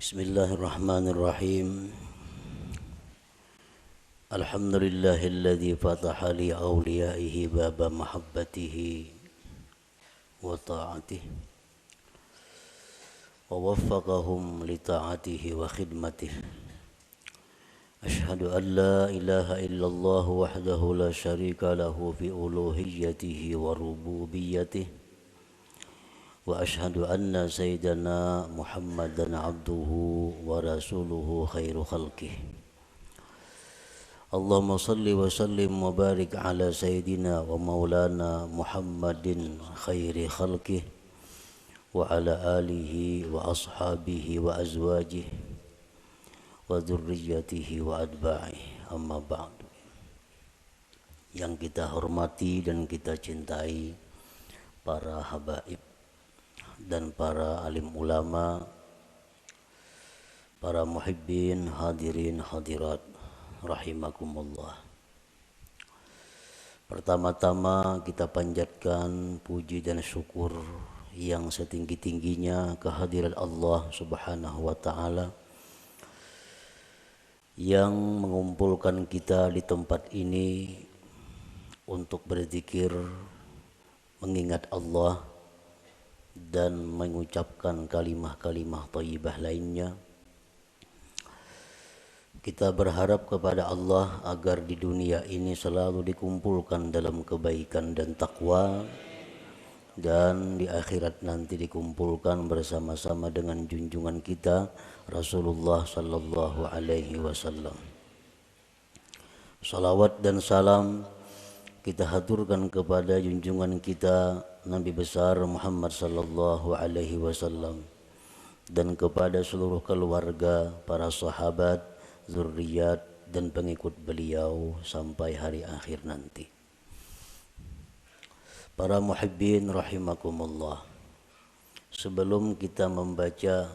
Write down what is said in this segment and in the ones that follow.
Bismillahirrahmanirrahim. Alhamdulillahilladzi fataha li awliyaihi baba mahabbatihi wa ta'atihi wa waffaqahum li ta'atihi wa khidmatihi. Ashhadu an la ilaha illallah wahdahu la syarika lahu fi uluhiyyatihi wa rububiyyatihi. Wa ashhadu anna sayyidana Muhammadan abduhu wa rasuluhu khairu khalqih. Allahumma salli wa sallim wa barik ala sayyidina wa maulana Muhammadin khairi khalqih wa ala alihi wa ashabihi wa azwajihi wa dzurriyyatihi wa atba'ihi. Amma ba'du. Yang kita hormati dan kita cintai para habaib dan para alim ulama, para muhibbin, hadirin, hadirat, rahimakumullah. Pertama-tama kita panjatkan puji dan syukur yang setinggi-tingginya kehadirat Allah Subhanahu wa ta'ala yang mengumpulkan kita di tempat ini untuk berzikir, mengingat Allah dan mengucapkan kalimah-kalimah thayyibah lainnya. Kita berharap kepada Allah agar di dunia ini selalu dikumpulkan dalam kebaikan dan takwa, dan di akhirat nanti dikumpulkan bersama-sama dengan junjungan kita Rasulullah sallallahu alaihi wasallam. Salawat dan salam kita haturkan kepada junjungan kita Nabi besar Muhammad sallallahu alaihi wasallam dan kepada seluruh keluarga, para sahabat, zuriat dan pengikut beliau sampai hari akhir nanti. Para muhibbin rahimakumullah. Sebelum kita membaca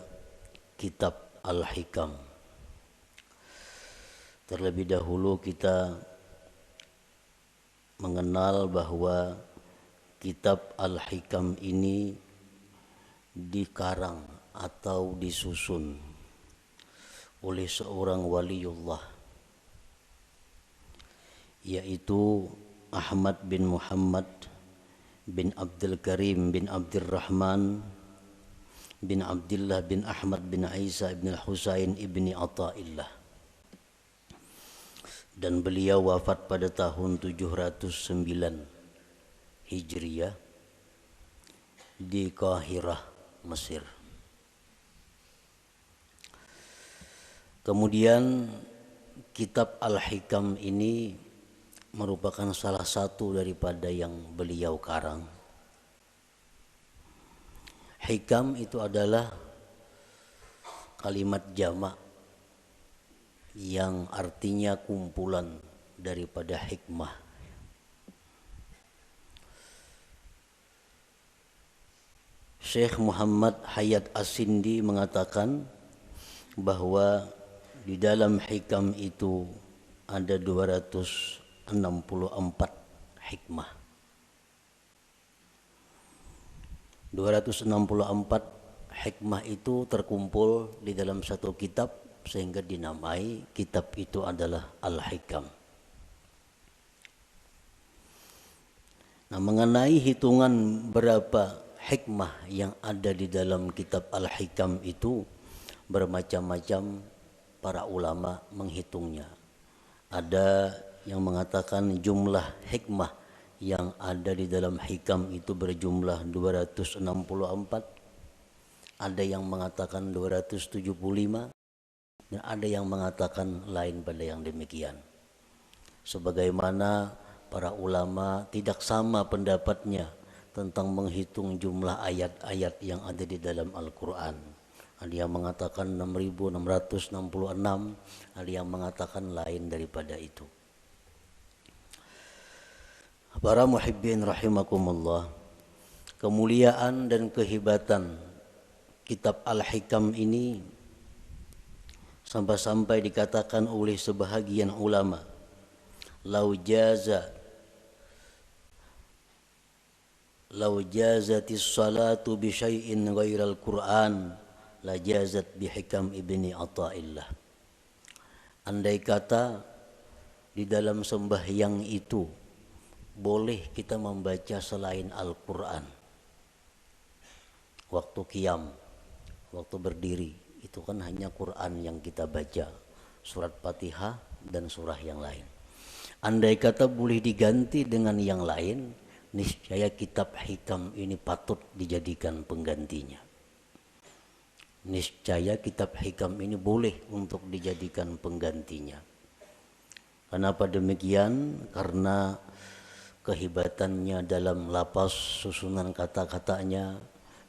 kitab Al-Hikam, terlebih dahulu kita mengenal bahwa kitab Al-Hikam ini dikarang atau disusun oleh seorang waliullah, yaitu Ahmad bin Muhammad bin Abdul Karim bin Abdurrahman bin Abdullah bin Ahmad bin Isa bin Husain ibni Athaillah, dan beliau wafat pada tahun 709 Hijriyah di Qahirah, Mesir. Kemudian kitab Al-Hikam ini merupakan salah satu daripada yang beliau karang. Hikam itu adalah kalimat jamak yang artinya kumpulan daripada hikmah. Syekh Muhammad Hayat As-Sindi mengatakan bahwa di dalam hikam itu ada 264 hikmah. 264 hikmah itu terkumpul di dalam satu kitab sehingga dinamai kitab itu adalah Al-Hikam. Nah, mengenai hitungan berapa hikmah yang ada di dalam kitab Al-Hikam itu bermacam-macam para ulama menghitungnya. Ada yang mengatakan jumlah hikmah yang ada di dalam hikam itu berjumlah 264. Ada yang mengatakan 275 dan ada yang mengatakan lain pada yang demikian. Sebagaimana para ulama tidak sama pendapatnya tentang menghitung jumlah ayat-ayat yang ada di dalam Al-Quran. Ada yang mengatakan 6.666, ada yang mengatakan lain daripada itu. Para muhibbin rahimakumullah, kemuliaan dan kehebatan kitab Al-Hikam ini sampai-sampai dikatakan oleh sebahagian ulama, lau jazatis salatu bi syai'in ghairal Qur'an la jazat bihikam ibni Athaillah. Andai kata di dalam sembahyang itu boleh kita membaca selain Al-Quran, waktu qiyam, waktu berdiri, itu kan hanya Quran yang kita baca, surat Fatihah dan surah yang lain. Andai kata boleh diganti dengan yang lain, niscaya kitab hikam ini patut dijadikan penggantinya. Niscaya kitab hikam ini boleh untuk dijadikan penggantinya. Kenapa demikian? Karena kehebatannya dalam lapas, susunan kata-katanya,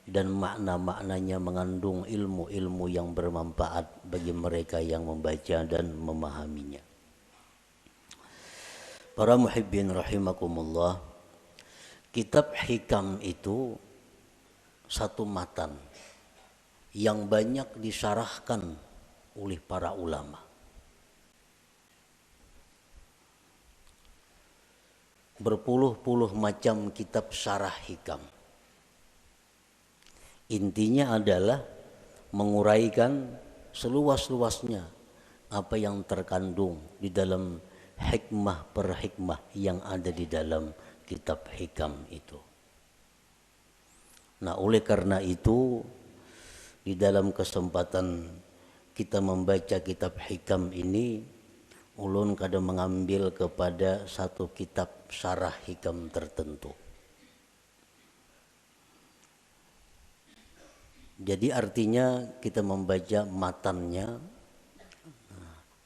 dan makna-maknanya mengandung ilmu-ilmu yang bermanfaat bagi mereka yang membaca dan memahaminya. Para muhibbin rahimakumullah, kitab hikam itu satu matan yang banyak disyarahkan oleh para ulama. Berpuluh-puluh macam kitab syarah hikam. Intinya adalah menguraikan seluas-luasnya apa yang terkandung di dalam hikmah per hikmah yang ada di dalam kitab hikam itu. Nah, oleh karena itu, di dalam kesempatan kita membaca kitab hikam ini, ulun kadang mengambil kepada satu kitab syarah hikam tertentu. Jadi artinya kita membaca matannya,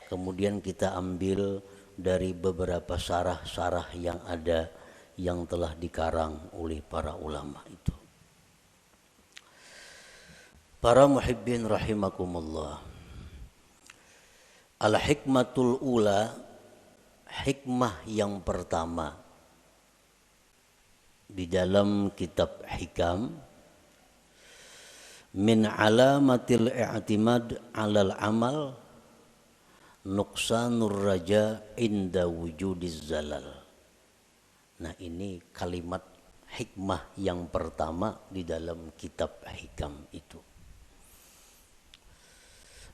kemudian kita ambil dari beberapa syarah-syarah yang ada yang telah dikarang oleh para ulama itu. Para muhibbin rahimakumullah, al-hikmatul ula, hikmah yang pertama di dalam kitab hikam, min alamatil i'timad alal amal nuqsanur raja inda wujudiz zalal. Nah, ini kalimat hikmah yang pertama di dalam kitab hikam itu.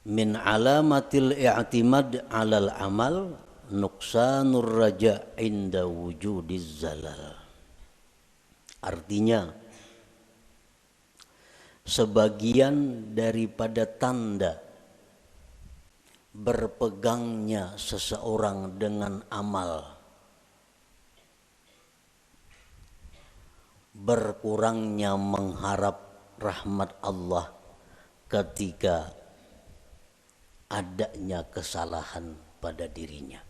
Min alamatil i'timad alal amal nuqsanur raja inda wujudiz zalal. Artinya, sebagian daripada tanda berpegangnya seseorang dengan amal, berkurangnya mengharap rahmat Allah ketika adanya kesalahan pada dirinya.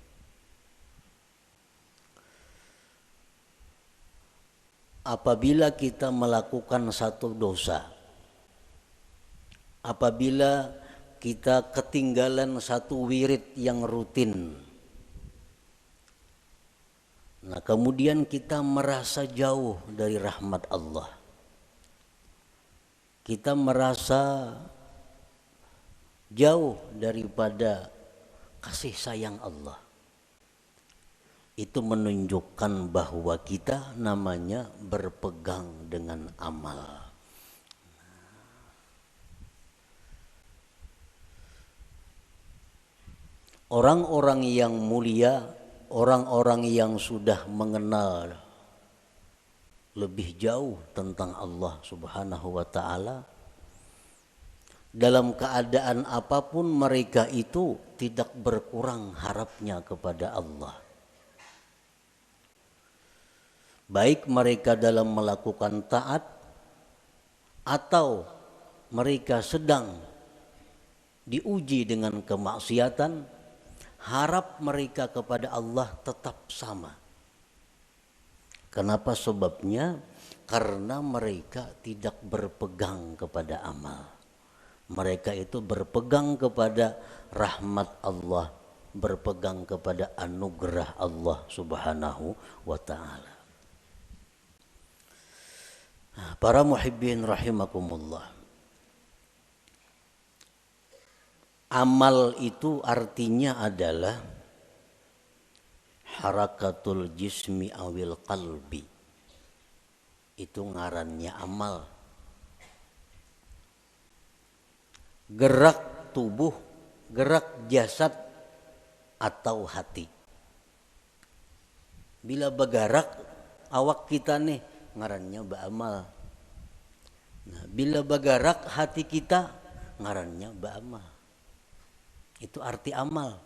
Apabila kita melakukan satu dosa, apabila kita ketinggalan satu wirid yang rutin, nah kemudian kita merasa jauh dari rahmat Allah, kita merasa jauh daripada kasih sayang Allah, itu menunjukkan bahwa kita namanya berpegang dengan amal. Orang-orang yang mulia, orang-orang yang sudah mengenal lebih jauh tentang Allah Subhanahu wa ta'ala, dalam keadaan apapun mereka itu tidak berkurang harapnya kepada Allah. Baik mereka dalam melakukan taat atau mereka sedang diuji dengan kemaksiatan, harap mereka kepada Allah tetap sama. Kenapa sebabnya? Karena mereka tidak berpegang kepada amal. Mereka itu berpegang kepada rahmat Allah, berpegang kepada anugerah Allah Subhanahu wa ta'ala. Para muhibbin rahimakumullah, amal itu artinya adalah harakatul jismi awil qalbi. Itu ngarannya amal. gerak tubuh, gerak jasad atau hati. Bila bergerak awak kita nih ngarannya beramal. Nah, bila bergerak hati kita ngarannya beramal. Itu arti amal.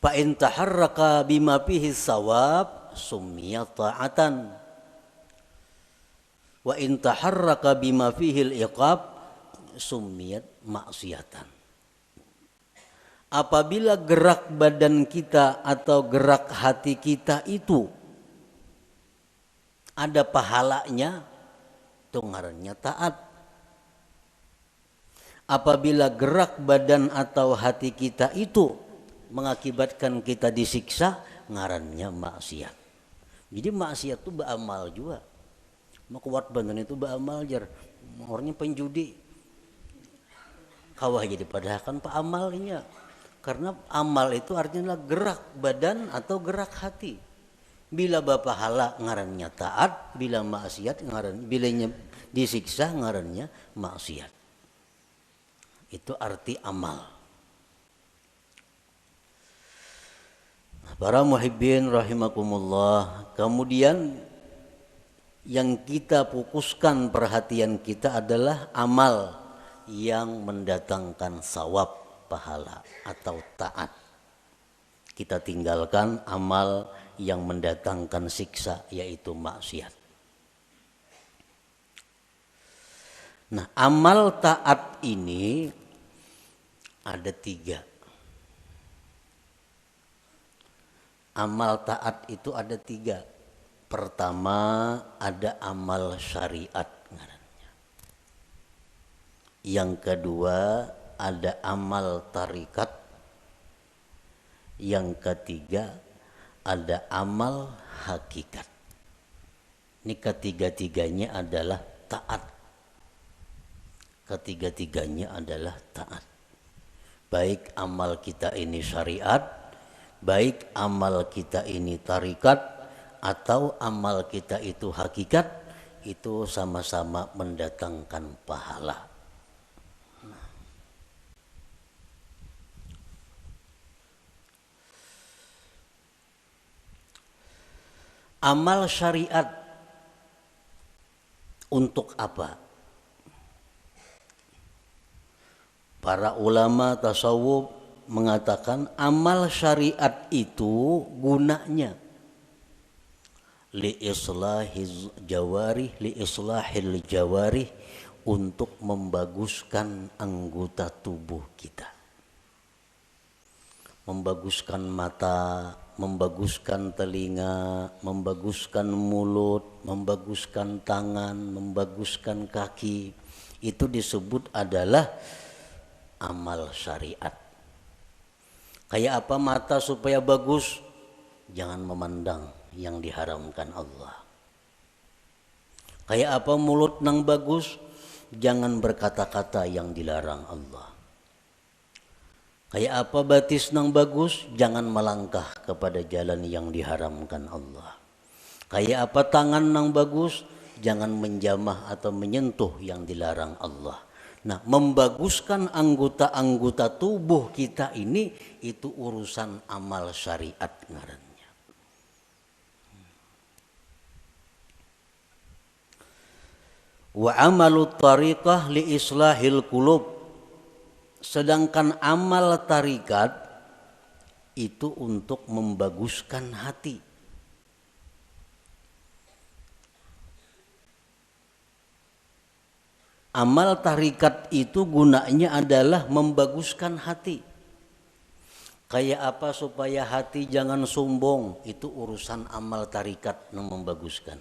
Fa in taharraka bima fihi sawab summiya ta'atan. Wa in taharraka bima fihi al-iqab summiyat maksiatan. Apabila gerak badan kita atau gerak hati kita itu ada pahalanya, itu ngarannya taat. Apabila gerak badan atau hati kita itu mengakibatkan kita disiksa, ngarannya maksiat. Jadi maksiat itu beramal juga. Makuat badan itu beramal jar. Orangnya penjudi. Kawah jadi padahal kan pak amalnya. Karena amal itu artinya gerak badan atau gerak hati. Bila bapahala ngarannya taat, bila maksiat bilanya disiksa ngarannya maksiat. Itu arti amal. Para muhibbin rahimakumullah, kemudian yang kita fokuskan perhatian kita adalah amal yang mendatangkan sawab, pahala atau taat. Kita tinggalkan amal yang mendatangkan siksa, yaitu maksiat. Nah, amal taat ini ada 3. Amal taat itu ada 3. Pertama ada amal syariat ngarannya. Yang kedua ada amal tarikat. Yang ketiga ada amal hakikat. Ini ketiga-tiganya adalah taat. Ketiga-tiganya adalah taat. Baik amal kita ini syariat, baik amal kita ini tarikat, atau amal kita itu hakikat, itu sama-sama mendatangkan pahala. Amal syariat untuk apa? Para ulama tasawuf mengatakan amal syariat itu gunanya li islahil jawarih, untuk membaguskan anggota tubuh kita. Membaguskan mata, membaguskan telinga, membaguskan mulut, membaguskan tangan, membaguskan kaki. Itu disebut adalah amal syariat. Kayak apa mata supaya bagus? Jangan memandang yang diharamkan Allah. Kayak apa mulut nang bagus? Jangan berkata-kata yang dilarang Allah. Kayak apa batis nang bagus? Jangan melangkah kepada jalan yang diharamkan Allah. Kayak apa tangan nang bagus? Jangan menjamah atau menyentuh yang dilarang Allah. Nah, membaguskan anggota-anggota tubuh kita ini itu urusan amal syariat ngarannya. Wa amalut tariqah li islahil qulub. Sedangkan amal tarikat itu untuk membaguskan hati. Amal tarikat itu gunanya adalah membaguskan hati. Kayak apa supaya hati jangan sombong, itu urusan amal tarikat yang membaguskan.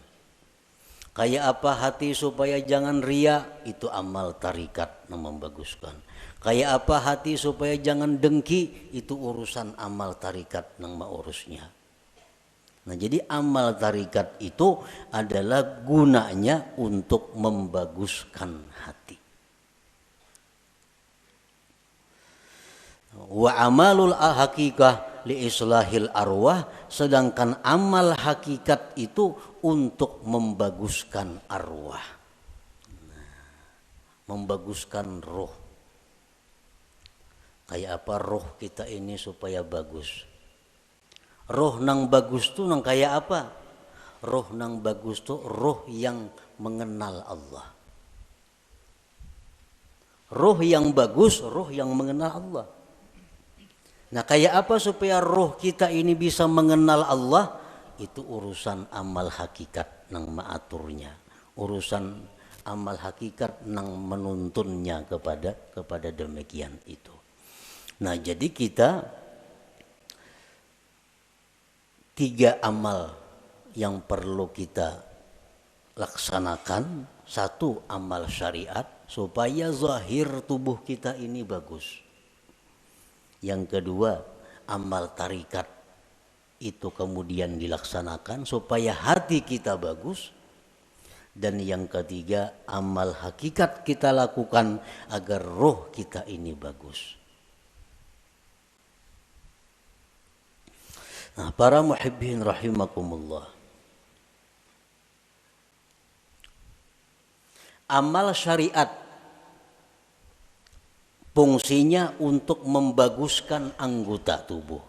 Kayak apa hati supaya jangan ria, itu amal tarikat yang membaguskan. Kayak apa hati supaya jangan dengki, itu urusan amal tarikat yang mengurusnya. Nah, jadi amal tarikat itu adalah gunanya untuk membaguskan hati. Wa amalul hakikah li islahil arwah, sedangkan amal hakikat itu untuk membaguskan arwah. membaguskan roh. Kayak apa roh kita ini supaya bagus? Roh nang bagus tuh nang kayak apa? Roh nang bagus tuh roh yang mengenal Allah. Roh yang bagus, roh yang mengenal Allah. Nah, kayak apa supaya roh kita ini bisa mengenal Allah? Itu urusan amal hakikat nang maaturnya. Urusan amal hakikat nang menuntunnya kepada demikian itu. Nah, jadi kita 3 amal yang perlu kita laksanakan. 1, amal syariat supaya zahir tubuh kita ini bagus. Yang kedua, amal tarikat itu kemudian dilaksanakan supaya hati kita bagus. Dan yang ketiga, amal hakikat kita lakukan agar roh kita ini bagus. Nah, para muhibbin rahimakumullah, amal syariat fungsinya untuk membaguskan anggota tubuh.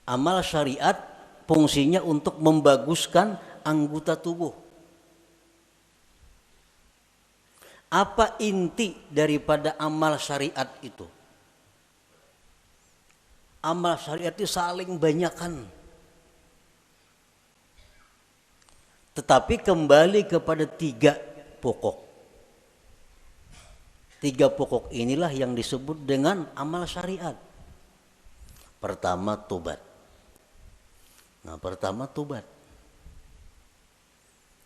Amal syariat fungsinya untuk membaguskan anggota tubuh. Apa inti daripada amal syariat itu? Amal syariat itu saling banyakan. Tetapi kembali kepada 3 pokok. 3 pokok inilah yang disebut dengan amal syariat. Pertama, tobat. Nah, pertama tobat.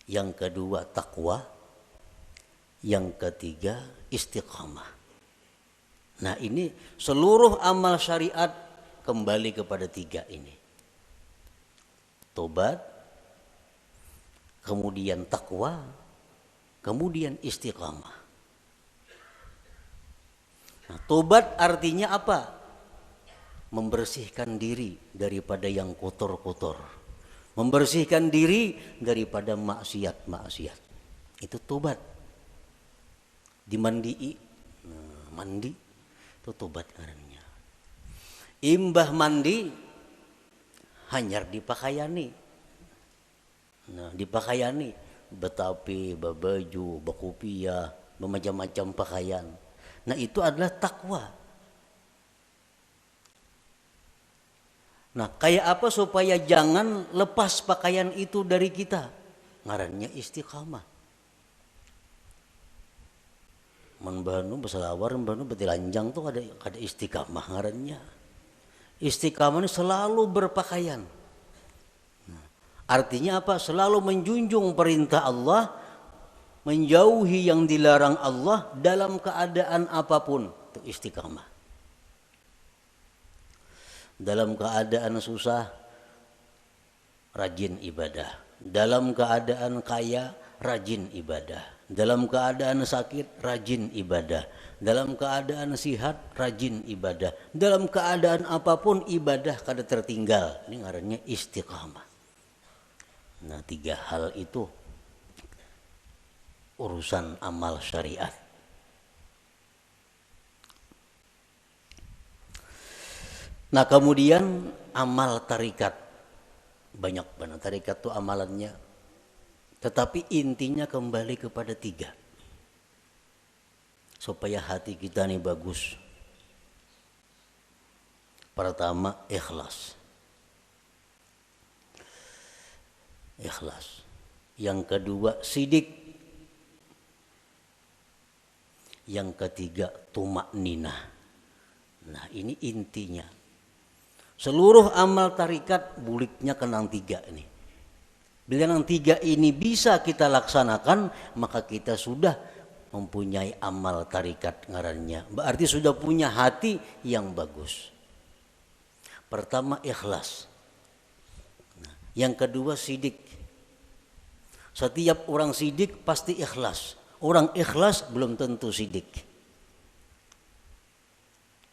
Yang kedua, takwa. Yang ketiga, istiqamah. Nah, ini seluruh amal syariat kembali kepada 3 ini. Tobat, kemudian takwa, kemudian istiqamah. Nah, tobat artinya apa? Membersihkan diri daripada yang kotor-kotor. Membersihkan diri daripada maksiat-maksiat. Itu tobat. Dimandii. Nah, mandi itu tobat karena. Imbah mandi hanyar dipakaiani. Nah, dipakaiani betapi, babaju, bakupia, bermacam-macam pakaian. Nah, itu adalah takwa. Nah, kayak apa supaya jangan lepas pakaian itu dari kita? Ngarannya istiqamah. Menbanu beselawar, menbanu betilanjang tuh ada istiqamah ngarannya. Istiqamah ini selalu berpakaian. Nah, artinya apa? Selalu menjunjung perintah Allah, menjauhi yang dilarang Allah dalam keadaan apapun. Itu istiqamah. Dalam keadaan susah, rajin ibadah. Dalam keadaan kaya, rajin ibadah. Dalam keadaan sakit, rajin ibadah. Dalam keadaan sihat, rajin ibadah. Dalam keadaan apapun ibadah kada tertinggal. Ini ngarannya istiqamah. Nah, 3 hal itu urusan amal syariat. Nah, kemudian amal tarikat. Banyak banget tarikat itu amalannya. Tetapi intinya kembali kepada 3. Supaya hati kita ini bagus. Pertama, ikhlas. Ikhlas. Yang kedua, sidik. Yang ketiga, tumakninah. Nah, ini intinya. Seluruh amal tarikat buliknya kenang 3 ini. Bila yang 3 ini bisa kita laksanakan, maka kita sudah mempunyai amal tarikat ngarannya. Berarti sudah punya hati yang bagus. Pertama, ikhlas. Nah, yang kedua, sidik. Setiap orang sidik pasti ikhlas. Orang ikhlas belum tentu sidik.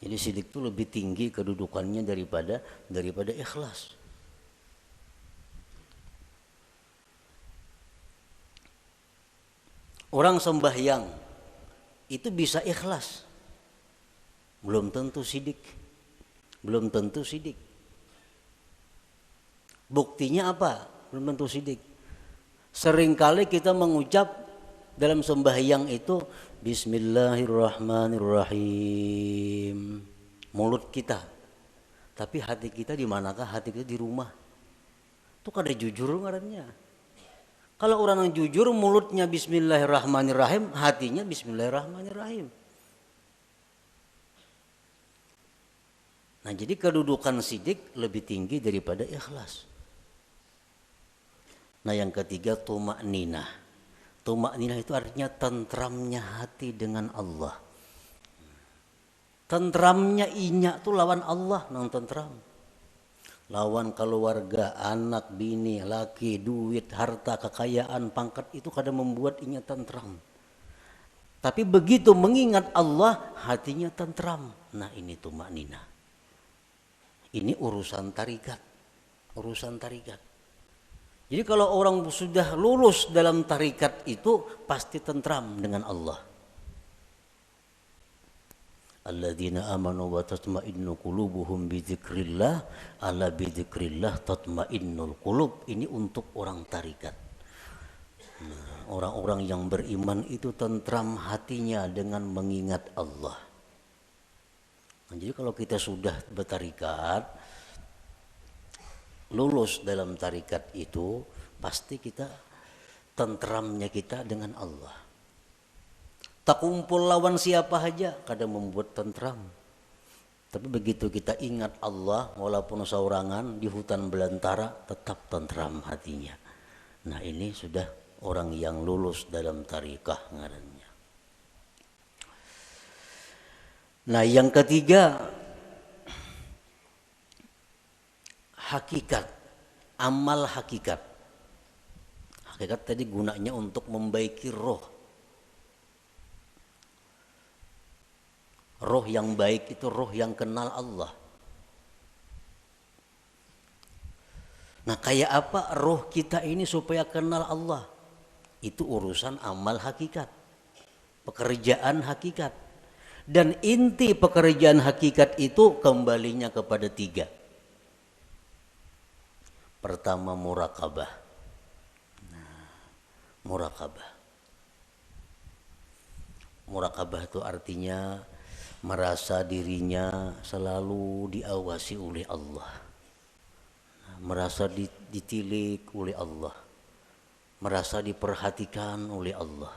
Jadi sidik itu lebih tinggi kedudukannya daripada ikhlas. Orang sembahyang itu bisa ikhlas, belum tentu sidik. Belum tentu sidik. Buktinya apa? Belum tentu sidik. Seringkali kita mengucap dalam sembahyang itu Bismillahirrahmanirrahim. Mulut kita. Tapi hati kita di manakah? Hati kita di rumah. Itu kada jujur ngarannya. Kalau orang yang jujur mulutnya Bismillahirrahmanirrahim, hatinya Bismillahirrahmanirrahim. Nah, jadi kedudukan sidik lebih tinggi daripada ikhlas. Nah, yang ketiga tumakninah. Tumakninah itu artinya tentramnya hati dengan Allah. Tentramnya inya tuh lawan Allah nang tentram. Lawan keluarga, anak, bini, laki, duit, harta, kekayaan, pangkat itu kadang membuat inya tentram. Tapi begitu mengingat Allah, hatinya tentram. Nah, ini tumakninah. Ini urusan tarikat. Urusan tarikat. Jadi kalau orang sudah lulus dalam tarikat itu pasti tentram dengan Allah. Alladzina amanu wa tatma'innu qulubuhum bidzikrillah, ala bidzikrillah tatma'innul qulub. Ini untuk orang tarikat. Nah, orang-orang yang beriman itu tentram hatinya dengan mengingat Allah. Nah, jadi kalau kita sudah bertarikat, lulus dalam tarikat itu, pasti kita tentramnya kita dengan Allah. Tak kumpul lawan siapa saja, kadang membuat tentram. Tapi begitu kita ingat Allah, walaupun seorangan di hutan belantara, tetap tentram hatinya. Nah, ini sudah orang yang lulus dalam tarikah ngarannya. Nah, yang ketiga hakikat, amal hakikat. Hakikat tadi gunanya untuk membaiki roh. Roh yang baik itu roh yang kenal Allah. Nah, kayak apa roh kita ini supaya kenal Allah? Itu urusan amal hakikat, pekerjaan hakikat. Dan inti pekerjaan hakikat itu kembalinya kepada tiga. Pertama murakabah. Nah, murakabah. Murakabah itu artinya merasa dirinya selalu diawasi oleh Allah. Nah, merasa ditilik oleh Allah. Merasa diperhatikan oleh Allah.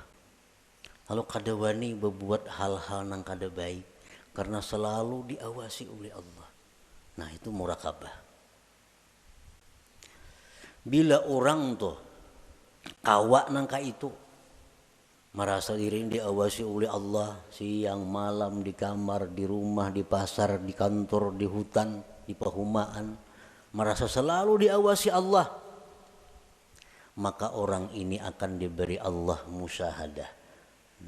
Lalu kada wani berbuat hal-hal yang kada baik karena selalu diawasi oleh Allah. Nah, itu murakabah. Bila orang tuh kawak nangka itu merasa diri diawasi oleh Allah siang malam, di kamar, di rumah, di pasar, di kantor, di hutan, di perumahan, merasa selalu diawasi Allah, maka orang ini akan diberi Allah musyahadah.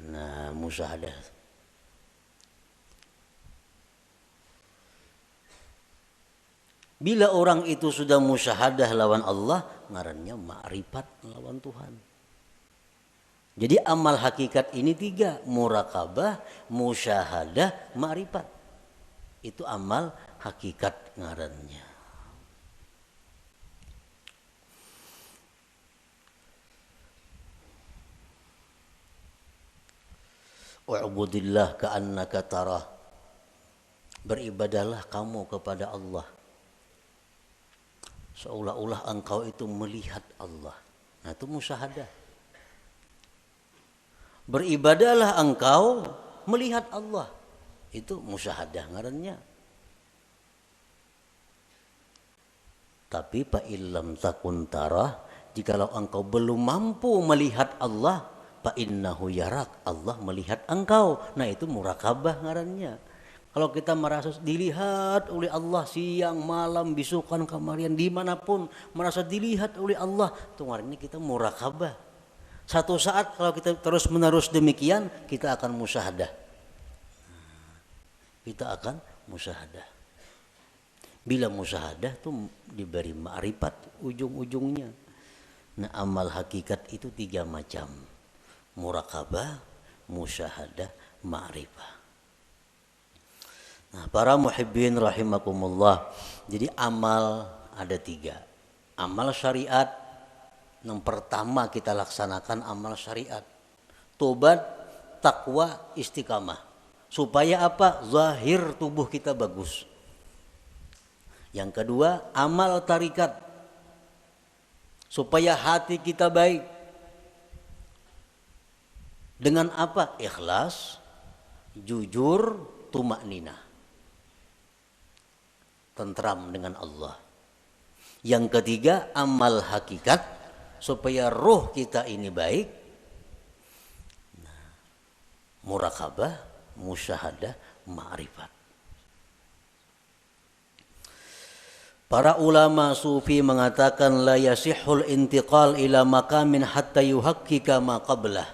Nah, musyahadah. Bila orang itu sudah musyahadah lawan Allah, ngarannya ma'rifat lawan Tuhan. Jadi amal hakikat ini tiga, murakabah, musyahadah, ma'rifat. Itu amal hakikat ngarannya. Wa'budillah ka'annaka tarah. Beribadahlah kamu kepada Allah seolah-olah engkau itu melihat Allah. Nah, itu musyahadah. Beribadahlah engkau melihat Allah. Itu musyahadah ngarannya. Tapi fa illam takun tarah, jikalau engkau belum mampu melihat Allah, fa innahu yarak, Allah melihat engkau. Nah, itu murakabah ngarannya. Kalau kita merasa dilihat oleh Allah siang malam bisukan kamarian dimanapun merasa dilihat oleh Allah, itu ngarannya kita murakabah. Satu saat kalau kita terus menerus demikian, kita akan musyahadah. Kita akan musyahadah. Bila musyahadah itu diberi ma'rifat ujung-ujungnya. Nah, amal hakikat itu tiga macam. Murakabah, musyahadah, ma'rifah. Nah, para muhibbin rahimakumullah. Jadi amal ada 3. Amal syariat, yang pertama kita laksanakan amal syariat. Tobat, takwa, istiqamah. Supaya apa? Zahir tubuh kita bagus. Yang kedua, amal tarikat. Supaya hati kita baik. Dengan apa? Ikhlas, jujur, tumakninah. Tentram dengan Allah. Yang ketiga, amal hakikat, supaya roh kita ini baik. Murakabah, musyahadah, ma'rifat. Para ulama sufi mengatakan la yasihul intiqal ila maqamin hatta yuhaqqika ma qablah.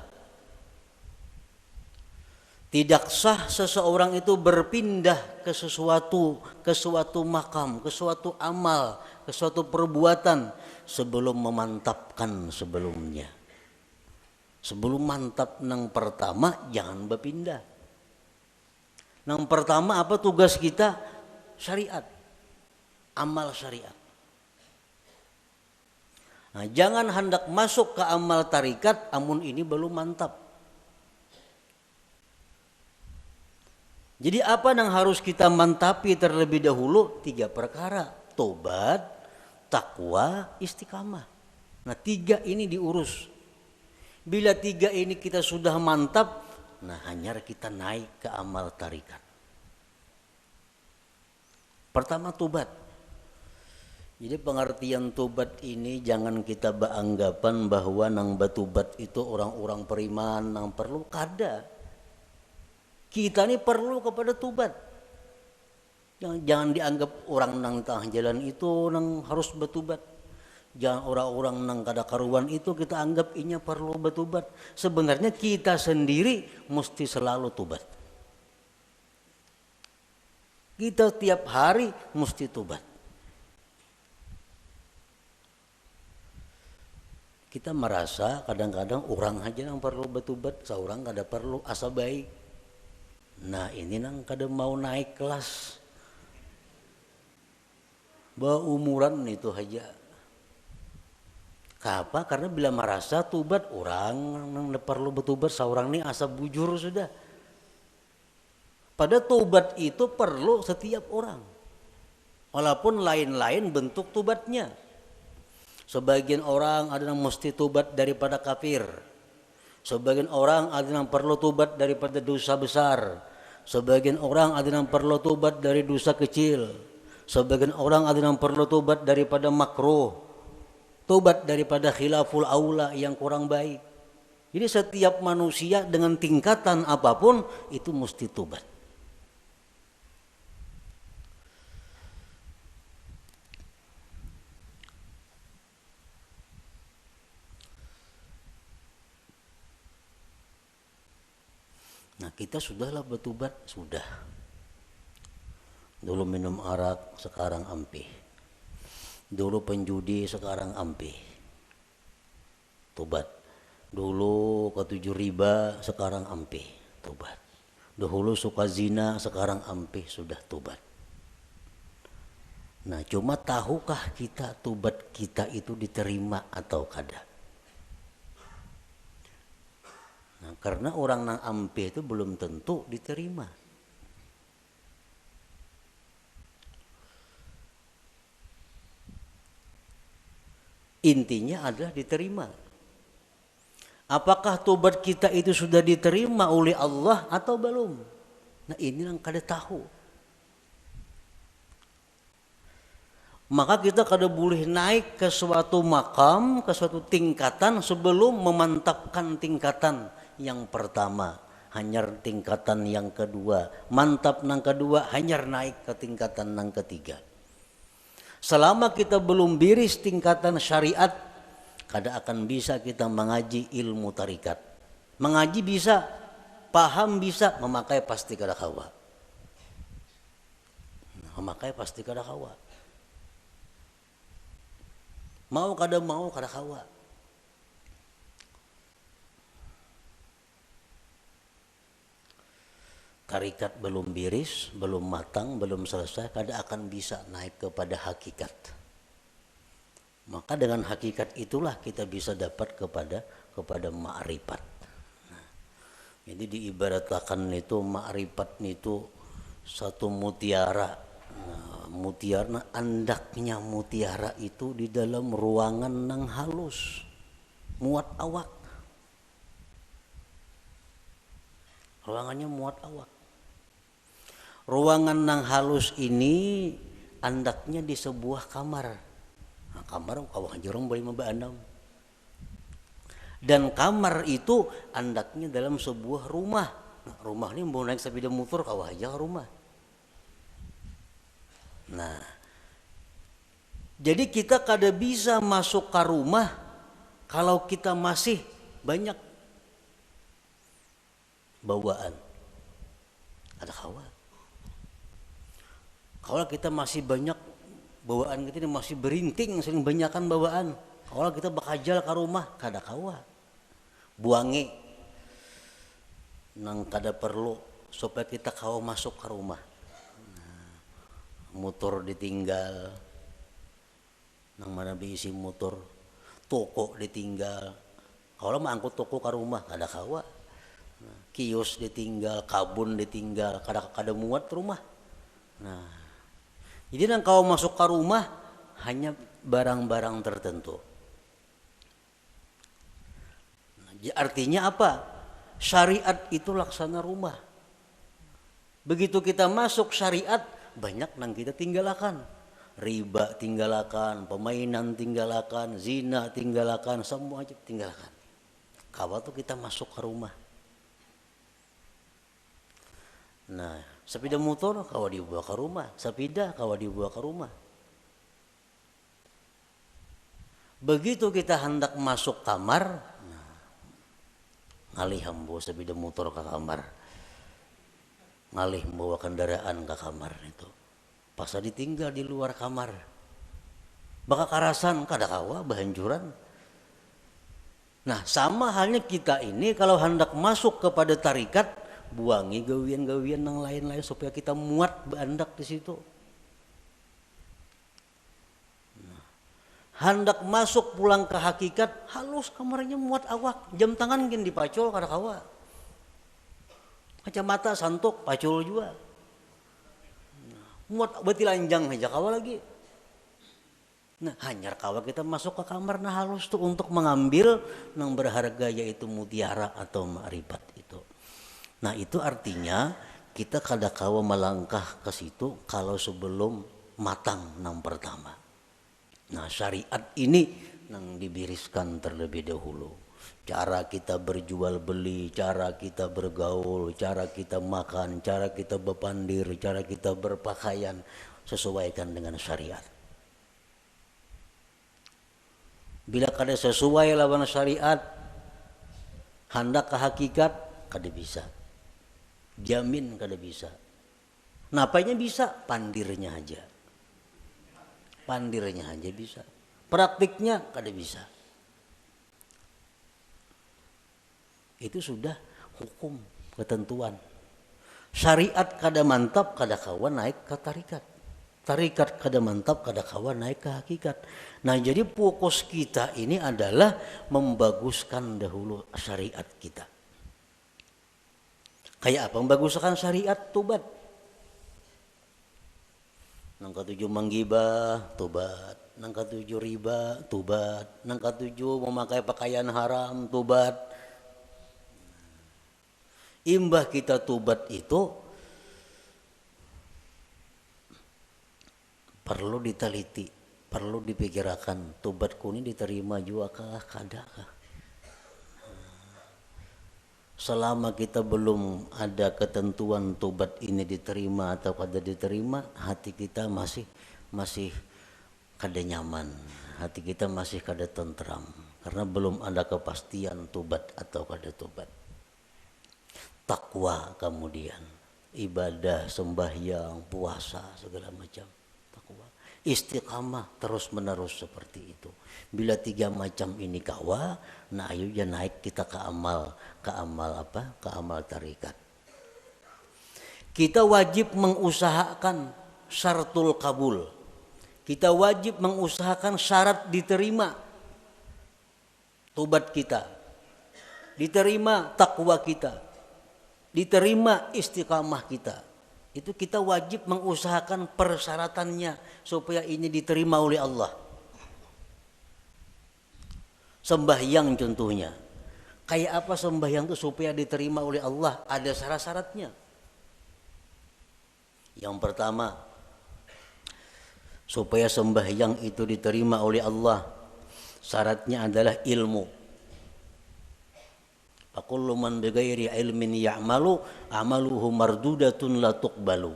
Tidak sah seseorang itu berpindah ke suatu makam, ke suatu amal, ke suatu perbuatan sebelum memantapkan sebelumnya. Sebelum mantap nang pertama jangan berpindah. Nang pertama apa tugas kita? Syariat. Amal syariat. Nah, jangan hendak masuk ke amal tarikat amun ini belum mantap. Jadi apa yang harus kita mantapi terlebih dahulu? 3 perkara. Tobat, takwa, istiqamah. Nah 3 ini diurus. Bila 3 ini kita sudah mantap, nah hanya kita naik ke amal tarikat. Pertama tobat. Jadi pengertian tobat ini jangan kita beranggapan bahwa nang batubat itu orang-orang periman nang perlu kada. Kita ini perlu kepada tobat. Jangan dianggap orang nang tengah jalan itu nang harus bertobat. Jangan orang-orang nang kada karuan itu kita anggap inya perlu bertobat. Sebenarnya kita sendiri mesti selalu tobat. Kita tiap hari mesti tobat. Kita merasa kadang-kadang orang aja yang perlu bertobat, seorang kada perlu, asa baik. Nah ini nang kada mau naik kelas. Umuran itu aja. Kenapa? Karena bila merasa tobat orang nang perlu bertobat, seorang ini asa bujur sudah. Pada tobat itu perlu setiap orang. Walaupun lain-lain bentuk tobatnya. Sebagian orang ada yang mesti tobat daripada kafir. Sebagian orang ada yang perlu tobat daripada dosa besar. Sebagian orang ada yang perlu tobat dari dosa kecil. Sebagian orang ada yang perlu tobat daripada makruh. Tobat daripada khilaful aula yang kurang baik. Jadi setiap manusia dengan tingkatan apapun itu mesti tobat. Nah kita sudahlah bertobat, sudah. Dulu minum arak, sekarang ampih. Dulu penjudi, sekarang ampih. Tobat. Dulu ketujuh riba, sekarang ampih. Tobat. Dahulu suka zina, sekarang ampih, sudah tobat. Nah cuma tahukah kita tobat kita itu diterima atau kada? Nah, karena orang nang ampe itu belum tentu diterima. Intinya adalah diterima. Apakah tobat kita itu sudah diterima oleh Allah atau belum? Nah ini yang kada tahu. Maka kita kada boleh naik ke suatu makam, ke suatu tingkatan sebelum memantapkan tingkatan yang pertama, hanyar tingkatan yang kedua, mantap nang kedua, hanyar naik ke tingkatan nang ketiga. Selama kita belum biris tingkatan syariat, kada akan bisa kita mengaji ilmu tarikat. Mengaji bisa, paham bisa, memakai pasti kada kawa. Memakai pasti kada kawa. Mau kada kawa. tarikat belum biris, belum matang, belum selesai, kada akan bisa naik kepada hakikat. Maka dengan hakikat itulah kita bisa dapat kepada ma'rifat. Nah, jadi diibaratkan itu ma'rifat itu satu mutiara. Nah, mutiara andaknya mutiara itu di dalam ruangan nang halus, muat awak. Ruangannya muat awak. Ruangan nang halus ini andaknya di sebuah kamar. Nah, kamar kawah jorong boleh membaandam. Dan kamar itu andaknya dalam sebuah rumah. Nah, rumah ini mau naik sepeda motor kawah aja ke rumah. Nah, jadi kita kada bisa masuk ke rumah kalau kita masih banyak bawaan. Ada kawa. Kalau kita masih banyak bawaan kita masih berinting, sering banyakan bawaan. Kalau kita bakajal ke rumah, kada kawa. Buangi nang kada perlu supaya kita kawa masuk ke rumah. Nah, motor ditinggal, nang mana diisi motor, toko ditinggal. Kalau mangkut toko ke rumah, kada kawa. Nah, kios ditinggal, kabun ditinggal, kada muat rumah. Nah, jadi nang kau masuk ke rumah hanya barang-barang tertentu. Nah, artinya apa? Syariat itu laksana rumah. Begitu kita masuk syariat, banyak nang kita tinggalkan. Riba tinggalkan, permainan tinggalkan, zina tinggalkan, semua aja tinggalkan. Kawa tuh kita masuk ke rumah. Nah, sepeda motor kawa dibawa ke rumah, sepeda kawa dibawa ke rumah. Begitu kita hendak masuk kamar, nah, ngalih bawa sepeda motor ke kamar, ngalih bawa kendaraan ke kamar itu, pas ditinggal di luar kamar, baka karasan kada kawa bahanjuran. Nah, sama halnya kita ini kalau hendak masuk kepada tarikat, buangi gawian-gawian yang lain-lain supaya kita muat bandak di situ. Nah, hendak masuk pulang ke hakikat, halus kamarnya muat awak, jam tangan gin dipacul kada kawa. Kacamata santok pacul juga. Nah, muat beti lanjang aja kawa lagi. Nah, hanyar kawa kita masuk ke kamar nah halus tuh untuk mengambil yang berharga yaitu mutiara atau ma'rifat itu. Nah, itu artinya kita kada kawa melangkah ke situ kalau sebelum matang nang pertama. Nah, syariat ini nang dibiriskan terlebih dahulu. Cara kita berjual beli, cara kita bergaul, cara kita makan, cara kita berpandir, cara kita berpakaian sesuaikan dengan syariat. Bila kada sesuai lawan syariat, hendak ke hakikat kada bisa. Jamin kada bisa. Napanya bisa? Pandirnya aja. Pandirnya aja bisa. Praktiknya kada bisa. Itu sudah hukum, ketentuan. Syariat kada mantap kada kawan naik ke tarikat. Tarikat kada mantap kada kawan naik ke hakikat. Nah, jadi fokus kita ini adalah membaguskan dahulu syariat kita. Kayak apa membaguskan syariat? Tobat. Nang ketujuh menggibah, tobat. Nang ketujuh riba, tobat. Nang ketujuh memakai pakaian haram, tobat. Imbah kita tobat itu perlu diteliti, perlu dipikirkan. Tobatku ini diterima juga kah, kada kah? Selama kita belum ada ketentuan tobat ini diterima atau kada diterima, hati kita masih kada nyaman, hati kita masih kada tentram karena belum ada kepastian tobat atau kada tobat. Takwa kemudian ibadah, sembahyang, puasa segala macam. Takwa, istiqamah terus menerus seperti itu. Bila 3 macam ini kawa, nah ayo ya naik kita ke amal apa? Ke amal tarikat. Kita wajib mengusahakan syaratul kabul. Kita wajib mengusahakan syarat diterima tobat kita, diterima takwa kita, diterima istiqamah kita. Itu kita wajib mengusahakan persyaratannya supaya ini diterima oleh Allah. Sembahyang contohnya. Kayak apa sembahyang itu supaya diterima oleh Allah? Ada syarat-syaratnya. Yang pertama, supaya sembahyang itu diterima oleh Allah, syaratnya adalah ilmu. Fakullu man bighairi ilmin ya'malu amaluhu mardudatun la tuqbalu.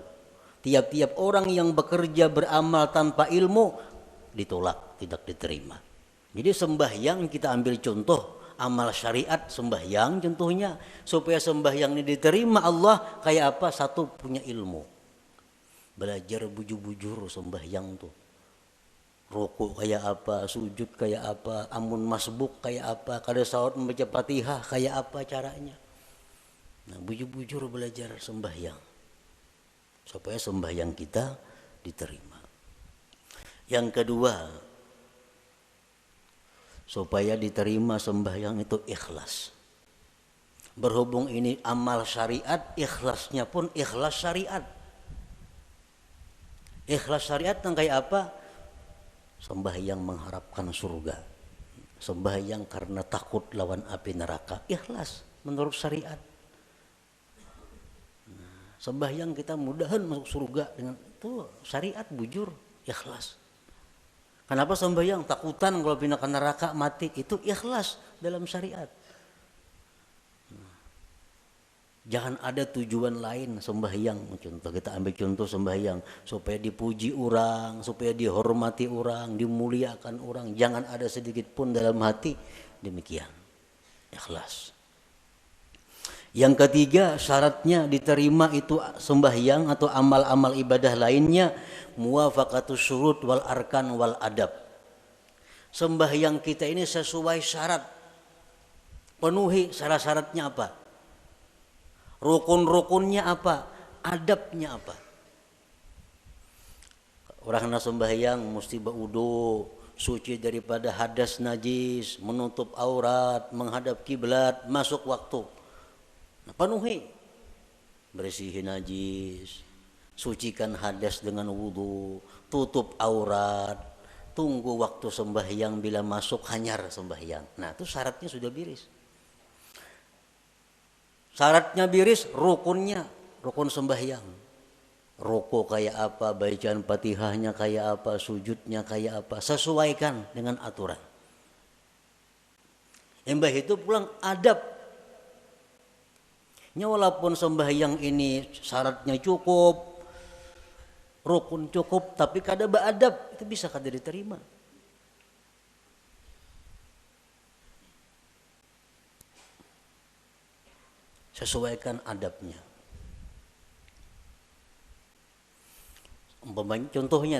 Tiap-tiap orang yang bekerja beramal tanpa ilmu ditolak, tidak diterima. Jadi sembahyang kita ambil contoh amal syariat sembahyang contohnya, supaya sembahyang ini diterima Allah kayak apa? Satu, punya ilmu. Belajar bujur-bujur sembahyang tuh. Rukuk kayak apa, sujud kayak apa, amun masbuk kayak apa, kada salat membaca Fatihah kayak apa caranya. Nah, bujur-bujur belajar sembahyang supaya sembahyang kita diterima. Yang kedua, supaya diterima sembahyang itu ikhlas. Berhubung ini amal syariat, ikhlasnya pun ikhlas syariat. Ikhlas syariat yang kayak apa? Sembahyang mengharapkan surga, sembahyang karena takut lawan api neraka, ikhlas menurut syariat. Sembahyang kita mudahan masuk surga dengan itu syariat bujur, ikhlas. Kenapa sembahyang? Takutan kalau pindah ke neraka mati, itu ikhlas dalam syariat. Jangan ada tujuan lain sembahyang. Contoh, kita ambil contoh sembahyang supaya dipuji orang, supaya dihormati orang, dimuliakan orang. Jangan ada sedikit pun dalam hati demikian. Ikhlas. Yang ketiga, syaratnya diterima itu sembahyang atau amal-amal ibadah lainnya, muwafaqatus syurut wal arkan wal adab. Sembahyang kita ini sesuai syarat. Penuhi syarat-syaratnya apa? Rukun-rukunnya apa? Adabnya apa? Orang hendak sembahyang mesti berwudu, suci daripada hadas najis, menutup aurat, menghadap kiblat, masuk waktu. Nah, penuhi. Bersihin najis, sucikan hadas dengan wudu, tutup aurat, tunggu waktu sembahyang, bila masuk hanyar sembahyang. Nah, itu syaratnya sudah biris. Syaratnya biris, rukunnya, rukun sembahyang. Rukuk kayak apa, bacaan Fatihahnya kayak apa, sujudnya kayak apa, sesuaikan dengan aturan. Embah itu pulang adab. Walaupun sembahyang ini syaratnya cukup, rukun cukup, tapi kada beadab, itu bisa kada diterima. Sesuaikan adabnya. Contohnya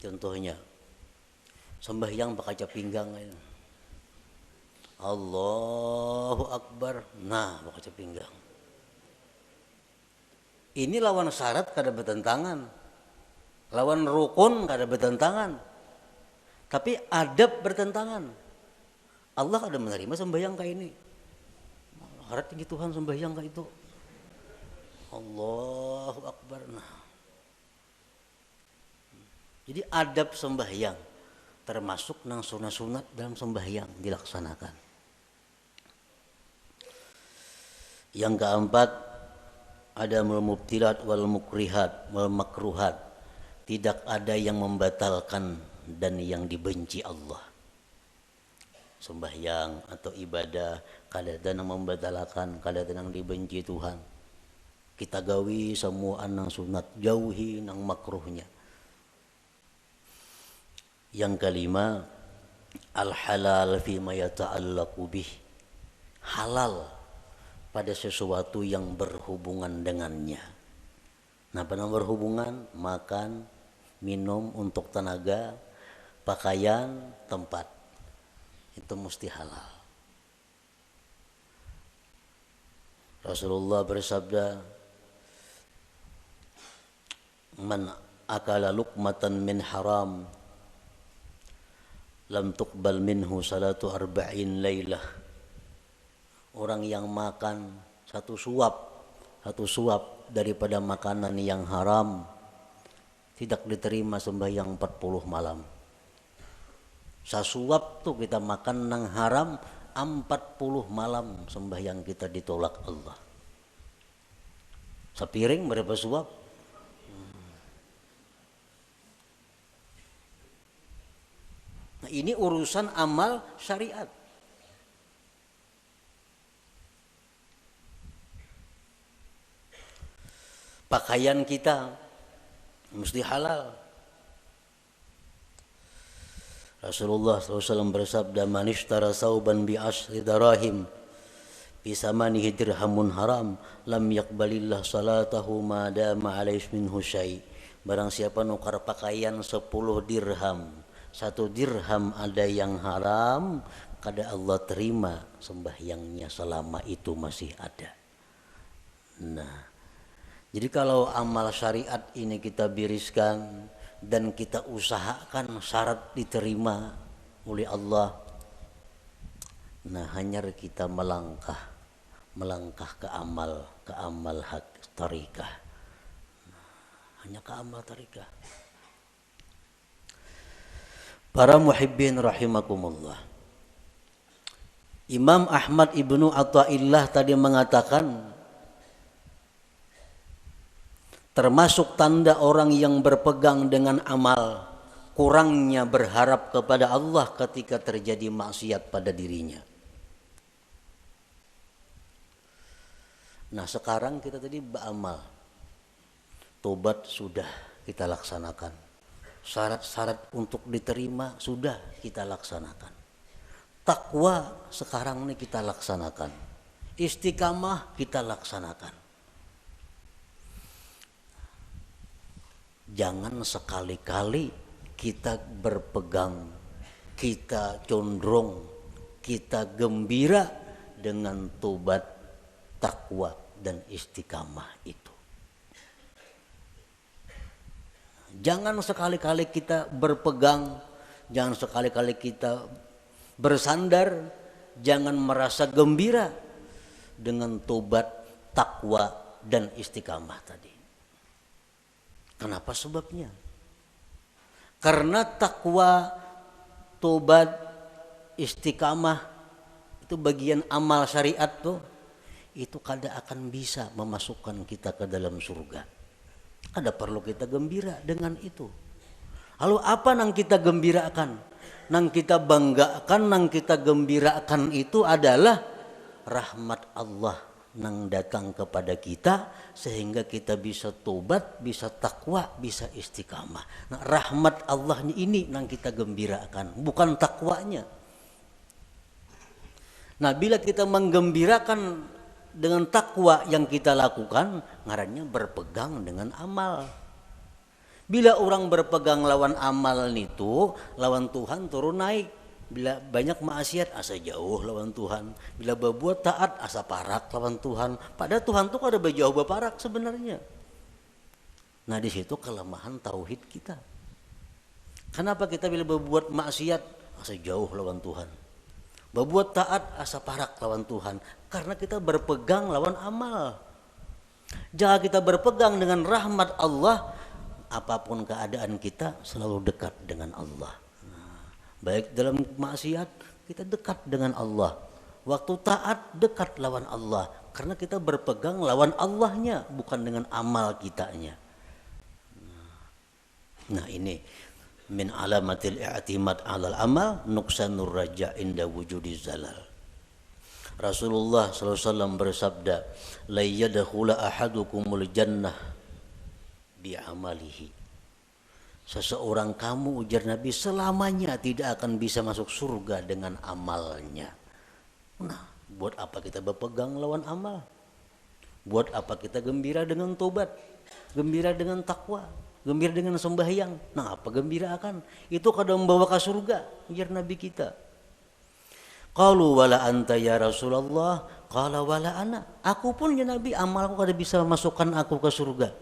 contohnya sembahyang pakai pinggang aja. Allahu Akbar, nah pakai pinggang. Ini lawan syarat kada bertentangan, lawan rukun kada bertentangan, tapi adab bertentangan. Allah kada menerima sembahyang kayak ini. Harap tinggi Tuhan sembahyang kayak itu. Allahu Akbar. Nah. Jadi adab sembahyang termasuk nang sunat-sunat dalam sembahyang dilaksanakan. Yang keempat, ada mubtilat wal mukrihat wal makruhat. Tidak ada yang membatalkan dan yang dibenci Allah. Sembahyang atau ibadah kadang membatalkan, kadang dibenci Tuhan. Kita gawi semua nang sunat, jauhi nang makruhnya. Yang kelima, al halal fi ma yata'allaqu bih. Halal pada sesuatu yang berhubungan dengannya. Nah, pada berhubungan, makan, minum untuk tenaga, pakaian, tempat. Itu mesti halal. Rasulullah bersabda, man akala luqmatan min haram lam tuqbal minhu salatu arba'in lailah. Orang yang makan satu suap daripada makanan yang haram tidak diterima sembahyang 40 malam. Sasuap tuh kita makan nang haram 40 malam sembahyang kita ditolak Allah. Sepiring berapa suap? Nah, ini urusan amal syariat. Pakaian kita mesti halal. Rasulullah SAW bersabda, man ishtara sauban bi ashri darahim bisamanihi dirhamun haram lam yaqbalillah salatahu ma dama alaihi minhu syai. Barang siapa nukar pakaian 10 dirham, 1 dirham ada yang haram, kada Allah terima sembahyangnya selama itu masih ada. Nah, jadi kalau amal syariat ini kita biriskan dan kita usahakan syarat diterima oleh Allah, nah hanya kita melangkah ke amal hak tarikah, hanya ke amal tarikah. Para muhibbin rahimakumullah, Imam Ahmad ibnu Athaillah tadi mengatakan, termasuk tanda orang yang berpegang dengan amal, kurangnya berharap kepada Allah ketika terjadi maksiat pada dirinya. Nah, sekarang kita tadi beramal, tobat sudah kita laksanakan, syarat-syarat untuk diterima sudah kita laksanakan, takwa sekarang ini kita laksanakan, istiqamah kita laksanakan. Jangan sekali-kali kita berpegang, kita condong, kita gembira dengan tobat, takwa dan istiqamah itu. Jangan sekali-kali kita berpegang, jangan sekali-kali kita bersandar, jangan merasa gembira dengan tobat, takwa dan istiqamah tadi. Kenapa sebabnya? Karena takwa, tobat, istiqamah itu bagian amal syariat tuh, itu kada akan bisa memasukkan kita ke dalam surga. Ada perlu kita gembira dengan itu. Lalu apa nang kita gembirakan? Nang kita banggakan, nang kita gembirakan itu adalah rahmat Allah nang datang kepada kita sehingga kita bisa tobat, bisa takwa, bisa istiqamah. Nah, rahmat Allahnya ini nang kita gembirakan, bukan takwanya. Nah, bila kita menggembirakan dengan takwa yang kita lakukan, ngarannya berpegang dengan amal. Bila orang berpegang lawan amal itu, lawan Tuhan turun naik. Bila banyak maksiat asa jauh lawan Tuhan. Bila berbuat taat asa parak lawan Tuhan. Padahal Tuhan tuh ada berjauh berparak sebenarnya. Nah, di situ kelemahan tauhid kita. Kenapa kita bila berbuat maksiat asa jauh lawan Tuhan? Berbuat taat asa parak lawan Tuhan. Karena kita berpegang lawan amal. Jangan kita berpegang dengan rahmat Allah, apapun keadaan kita selalu dekat dengan Allah. Baik dalam maksiat kita dekat dengan Allah, waktu taat dekat lawan Allah, karena kita berpegang lawan Allahnya, bukan dengan amal kitanya. Nah, ini min alamatil i'timad 'alal amal nuqsanur raja inda wujudiz zalal. Rasulullah SAW bersabda, la yadkhula ahadukumul jannah bi amalihi. Seseorang kamu, ujar Nabi, selamanya tidak akan bisa masuk surga dengan amalnya. Nah, buat apa kita berpegang lawan amal? Buat apa kita gembira dengan tobat, gembira dengan takwa, gembira dengan sembahyang? Nah, apa gembira akan? Itu kadang membawa ke surga, ujar Nabi kita. Qalu wala anta ya Rasulullah, Qala wala ana, aku pun ya Nabi, amalku kada bisa masukkan aku ke surga.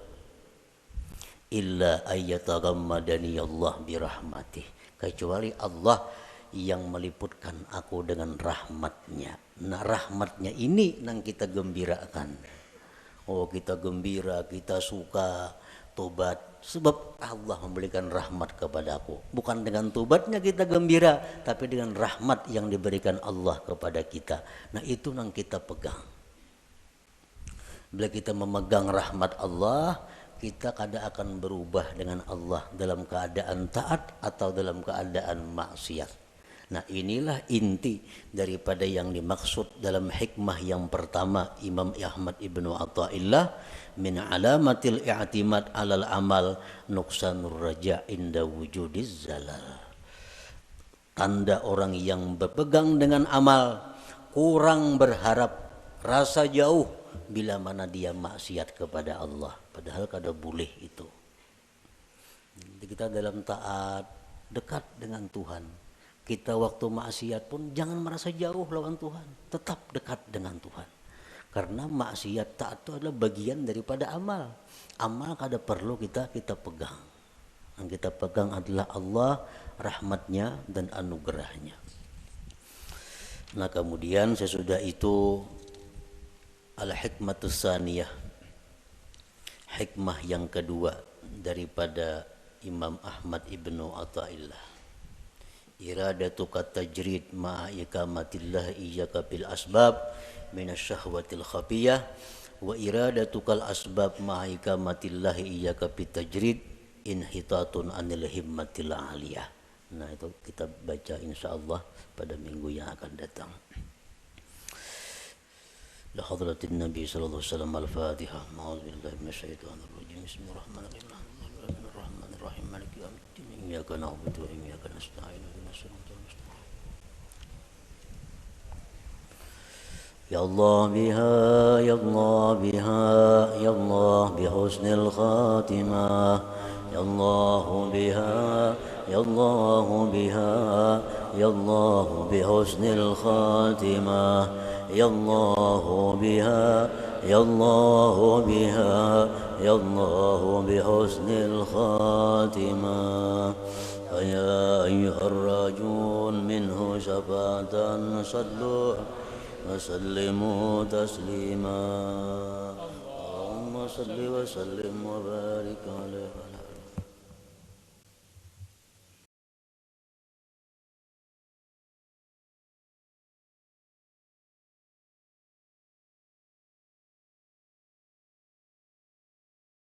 Illa ayyatagammadani Allah birahmatih, kecuali Allah yang meliputkan aku dengan rahmatnya. Nah rahmatnya ini yang kita gembirakan. Oh kita gembira, kita suka tobat sebab Allah memberikan rahmat kepada aku. Bukan dengan tobatnya kita gembira, tapi dengan rahmat yang diberikan Allah kepada kita. Nah itu yang kita pegang. Bila kita memegang rahmat Allah, kita kada akan berubah dengan Allah dalam keadaan taat atau dalam keadaan maksiat. Nah inilah inti daripada yang dimaksud dalam hikmah yang pertama Imam Ahmad Ibnu Athaillah, min alamatil i'timad alal amal nuksanur raja inda wujudiz zalal. Tanda orang yang berpegang dengan amal, kurang berharap, rasa jauh bila mana dia maksiat kepada Allah, padahal kada boleh itu. Jadi kita dalam taat dekat dengan Tuhan. Kita waktu maksiat pun jangan merasa jauh lawan Tuhan, tetap dekat dengan Tuhan. Karena maksiat taat itu adalah bagian daripada amal. Amal kada perlu kita pegang. Yang kita pegang adalah Allah, rahmatnya dan anugerahnya. Nah kemudian sesudah itu al-hikmatus saniyah, hikmah yang kedua daripada Imam Ahmad Ibnu Athaillah. Iradatuka tajrid ma'a ikamatillah iyyaka bil asbab minasyahwatil khafiyah wa iradatukal asbab ma'a ikamatillah iyyaka bit tajrid inhitatun anil himmatil aliyah. Nah itu kita baca insyaallah pada minggu yang akan datang. La hadratin Nabi sallallahu alaihi wasallam al-Fatihah. A'udzubillahi minasyaitonir rajim. Bismillahirrahmanirrahim. Maliki yaumiddin. Iyyaka na'budu wa iyyaka nasta'in. Ya Allah biha, ya Allah biha, ya Allah bihusnil khatimah. Ya Allah biha, ya Allah biha, ya Allah bihusnil khatimah. Ya Allah biha, ya Allah biha, ya Allah bihusnil khatimah. Ya ayyuhar rajun minhu syafatan sallu وسلموا تسليما اللهم صل وسلم وبارك عليه